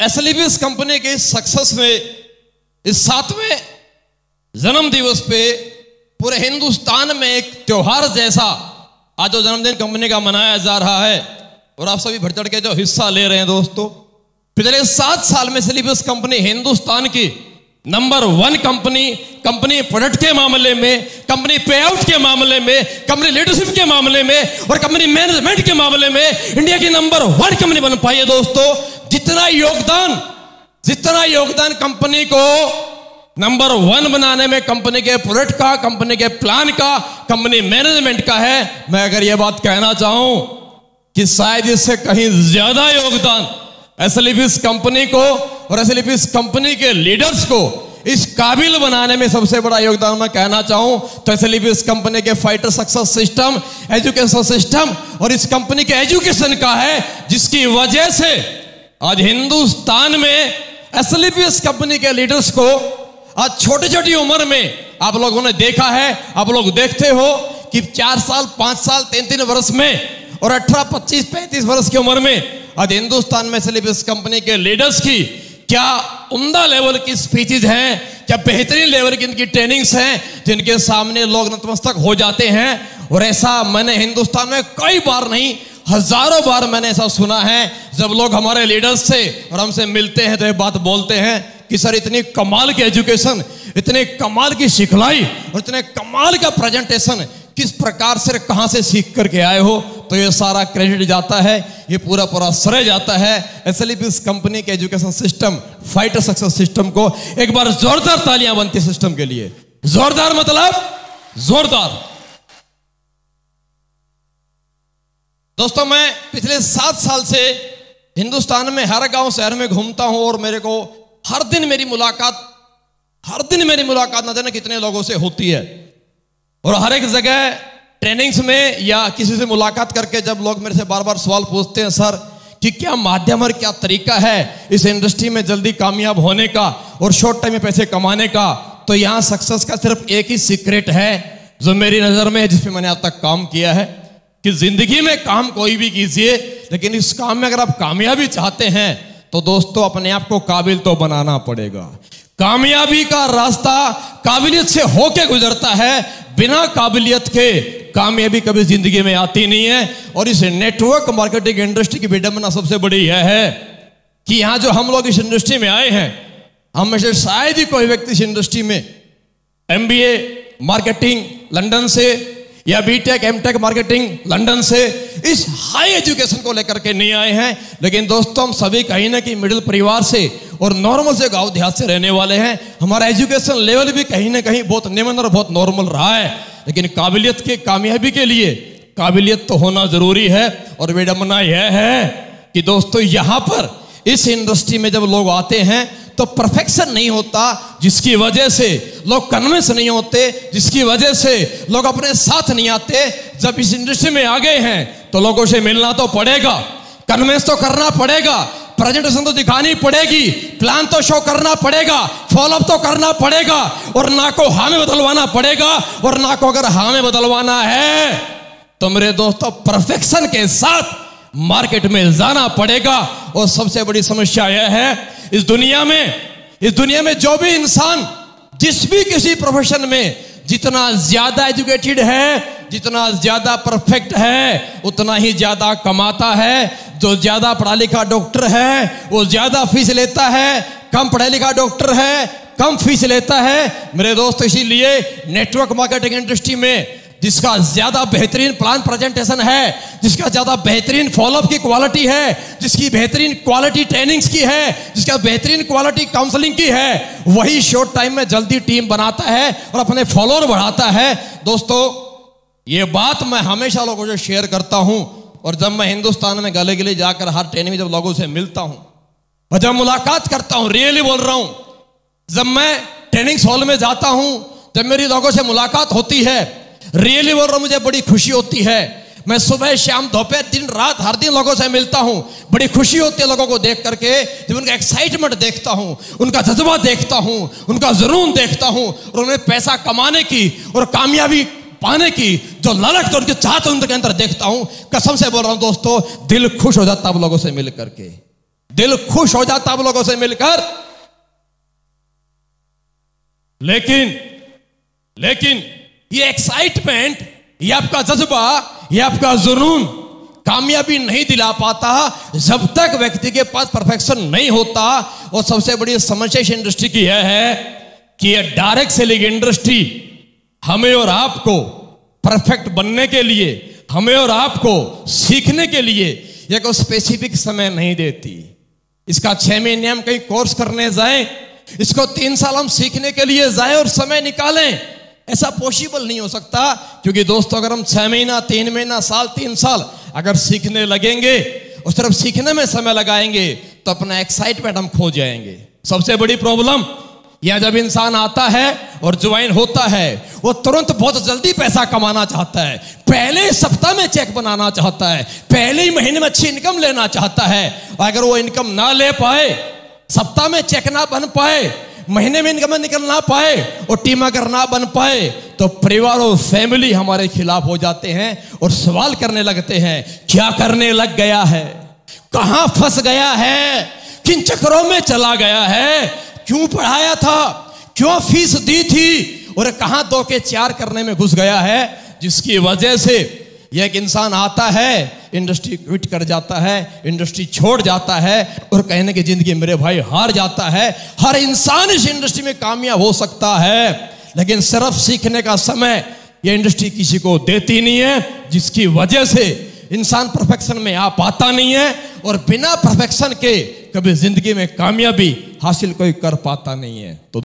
एसएलवीएस company के success में इस 7वें जन्म दिवस पे पूरे हिंदुस्तान में एक त्योहार जैसा आज जो जन्मदिन कंपनी का मनाया जा रहा है और आप सभी बढ़ चढ़ के जो हिस्सा ले रहे हैं दोस्तों। पिछले 7 साल में एसएलवीएस कंपनी हिंदुस्तान की नंबर 1 कंपनी प्रोडक्ट के मामले में, कंपनी पे आउट के मामले में, कंपनी लीडरशिप के मामले में और कंपनी मैनेजमेंट के मामले में इंडिया की नंबर 1 कंपनी बन पाई है दोस्तों। जितना योगदान कंपनी को नंबर 1 बनाने में कंपनी के प्रोडक्ट का, कंपनी के प्लान का, कंपनी मैनेजमेंट का है, मैं अगर यह बात कहना चाहूं कि शायद इससे कहीं ज्यादा योगदान एसएलवीएस कंपनी को और एसएलवीएस कंपनी के लीडर्स को इस काबिल बनाने में सबसे बड़ा योगदान मैं कहना चाहूं तो एसएलवीएस कंपनी के fighter success system, education system और इस कंपनी के एजुकेशन का है, जिसकी वजह से आज हिंदुस्तान में एसएलवीएस कंपनी के लीडर्स को आज छोटी छोटी उम्र में आप लोगों ने देखा है, आप लोग देखते हो कि 4 साल, 5 साल, 3 वर्ष में और 18, 25, 35 वर्ष की उम्र में आज हिंदुस्तान में एसएलवीएस कंपनी के लीडर्स की क्या उम्दा लेवल की स्पीचेज हैं, क्या बेहतरीन लेवल की इनकी ट्रेनिंग्स हैं, जिनके सामने लोग नतमस्तक हो जाते हैं। और ऐसा मैंने हिंदुस्तान में कई बार नहीं, हजारों बार मैंने ऐसा सुना है जब लोग हमारे लीडर्स से और हमसे मिलते हैं तो ये बात बोलते हैं कि सर इतनी कमाल की एजुकेशन, इतने कमाल की सिखलाई और इतने कमाल का प्रेजेंटेशन किस प्रकार से, कहां से सीख करके आए हो। तो ये सारा क्रेडिट जाता है, ये पूरा श्रेय जाता है एसएलवीएस कंपनी के education system, fighter success system को। एक बार जोरदार तालियां बनती सिस्टम के लिए, जोरदार मतलब जोरदार। दोस्तों मैं पिछले 7 साल से हिंदुस्तान में हर गांव शहर में घूमता हूं और मेरे को हर दिन मेरी मुलाकात न जाने कितने लोगों से होती है। और हर एक जगह ट्रेनिंग्स में या किसी से मुलाकात करके जब लोग मेरे से बार बार सवाल पूछते हैं सर कि क्या माध्यम और क्या तरीका है इस इंडस्ट्री में जल्दी कामयाब होने का और शॉर्ट टाइम में पैसे कमाने का, तो यहाँ सक्सेस का सिर्फ एक ही सीक्रेट है जो मेरी नजर में, जिस पे मैंने आज तक काम किया है कि जिंदगी में काम कोई भी कीजिए, लेकिन इस काम में अगर आप कामयाबी चाहते हैं तो दोस्तों अपने आप को काबिल तो बनाना पड़ेगा। कामयाबी का रास्ता काबिलियत से होके गुजरता है, बिना काबिलियत के कामयाबी कभी जिंदगी में आती नहीं है। और इस नेटवर्क मार्केटिंग इंडस्ट्री की विडंबना सबसे बड़ी यह है कि यहां जो हम लोग इस इंडस्ट्री में आए हैं, हम में से शायद ही कोई व्यक्ति इस इंडस्ट्री में एमबीए मार्केटिंग लंदन से या बीटेक एमटेक मार्केटिंग लंदन से इस हाई एजुकेशन को लेकर के नहीं आए हैं। लेकिन दोस्तों हम सभी कहीं ना कहीं मिडिल परिवार से और नॉर्मल से गांव देहात से रहने वाले हैं। हमारा एजुकेशन लेवल भी कहीं ना कहीं बहुत निम्न और बहुत नॉर्मल रहा है, लेकिन काबिलियत के कामयाबी के लिए काबिलियत तो होना जरूरी है। और विडंबना यह है कि दोस्तों यहां पर इस इंडस्ट्री में जब लोग आते हैं तो परफेक्शन नहीं होता, जिसकी वजह से लोग कन्विंस नहीं होते, जिसकी वजह से लोग अपने साथ नहीं आते। जब इस इंडस्ट्री में आ गए हैं तो लोगों से मिलना तो पड़ेगा, कन्विंस तो करना पड़ेगा, प्रेजेंटेशन तो दिखानी पड़ेगी, प्लान तो शो करना पड़ेगा, फॉलोअप तो करना पड़ेगा और ना को हाँ में बदलवाना पड़ेगा। और ना को अगर हाँ में बदलवाना है तो मेरे दोस्तों परफेक्शन के साथ मार्केट में जाना पड़ेगा। और सबसे बड़ी समस्या यह है इस दुनिया में जो भी इंसान जिस भी किसी प्रोफेशन में जितना ज्यादा एजुकेटेड है, जितना ज्यादा परफेक्ट है, उतना ही ज्यादा कमाता है। जो ज्यादा पढ़ा लिखा डॉक्टर है वो ज्यादा फीस लेता है, कम पढ़ा लिखा डॉक्टर है कम फीस लेता है। मेरे दोस्त इसीलिए नेटवर्क मार्केटिंग इंडस्ट्री में जिसका ज्यादा बेहतरीन प्लान प्रेजेंटेशन है, जिसका ज्यादा बेहतरीन फॉलोअप की क्वालिटी है, जिसकी बेहतरीन क्वालिटी ट्रेनिंग्स की है, जिसका बेहतरीन क्वालिटी काउंसलिंग की है, वही शॉर्ट टाइम में जल्दी टीम बनाता है और अपने फॉलोअर बढ़ाता है। दोस्तों ये बात मैं हमेशा लोगों से शेयर करता हूं और जब मैं हिंदुस्तान में गले गले जाकर हर ट्रेनिंग में जब लोगों से मिलता हूं और जब मुलाकात करता हूं, रियली बोल रहा हूं, जब मैं ट्रेनिंग हॉल में जाता हूं, जब मेरी लोगों से मुलाकात होती है, रियली बोल रहा हूं, मुझे बड़ी खुशी होती है। मैं सुबह शाम दोपहर दिन रात हर दिन लोगों से मिलता हूं, बड़ी खुशी होती है लोगों को देख करके। जब उनका एक्साइटमेंट देखता हूं, उनका जज्बा देखता हूं, उनका जुनून देखता हूं और उन्हें पैसा कमाने की और कामयाबी पाने की जो ललक तो उनके चाहत उनके अंदर देखता हूं, कसम से बोल रहा हूं दोस्तों, दिल खुश हो जाता है लोगों से मिल करके। दिल खुश हो जाता आप लोगों से मिलकर। लेकिन ये एक्साइटमेंट, ये आपका जज्बा, ये आपका जुनून कामयाबी नहीं दिला पाता जब तक व्यक्ति के पास परफेक्शन नहीं होता। और सबसे बड़ी समस्या इस इंडस्ट्री की यह है कि ये डायरेक्ट सेलिंग इंडस्ट्री हमें और आपको परफेक्ट बनने के लिए, हमें और आपको सीखने के लिए ये कोई स्पेसिफिक समय नहीं देती। इसका 6 महीने हम कहीं कोर्स करने जाएं, इसको 3 साल हम सीखने के लिए जाएं और समय निकालें, ऐसा पॉसिबल नहीं हो सकता। क्योंकि दोस्तों अगर हम 6 महीना, 3 महीना, साल, 3 साल अगर सीखने लगेंगे, उस तरफ सीखने में समय लगाएंगे, तो अपना एक्साइटमेंट हम खो जाएंगे। सबसे बड़ी प्रॉब्लम यह, जब इंसान आता है और ज्वाइन होता है, वो तुरंत बहुत जल्दी पैसा कमाना चाहता है, पहले सप्ताह में चेक बनाना चाहता है, पहले ही महीने में अच्छी इनकम लेना चाहता है। और अगर वो इनकम ना ले पाए, सप्ताह में चेक ना बन पाए, महीने में इनकम निकल ना पाए और टीम अगर ना बन पाए, तो परिवार और फैमिली हमारे खिलाफ हो जाते हैं और सवाल करने लगते हैं, क्या करने लग गया है, कहां फंस गया है, किन चक्करों में चला गया है, क्यों पढ़ाया था, क्यों फीस दी थी, और कहां 2 के 4 करने में घुस गया है। जिसकी वजह से यह एक इंसान आता है, इंडस्ट्री क्विट कर जाता है, इंडस्ट्री छोड़ जाता है और कहने की जिंदगी मेरे भाई हार जाता है। हर इंसान इस इंडस्ट्री में कामयाब हो सकता है, लेकिन सिर्फ सीखने का समय यह इंडस्ट्री किसी को देती नहीं है, जिसकी वजह से इंसान परफेक्शन में आ पाता नहीं है और बिना परफेक्शन के कभी जिंदगी में कामयाबी हासिल कोई कर पाता नहीं है। तो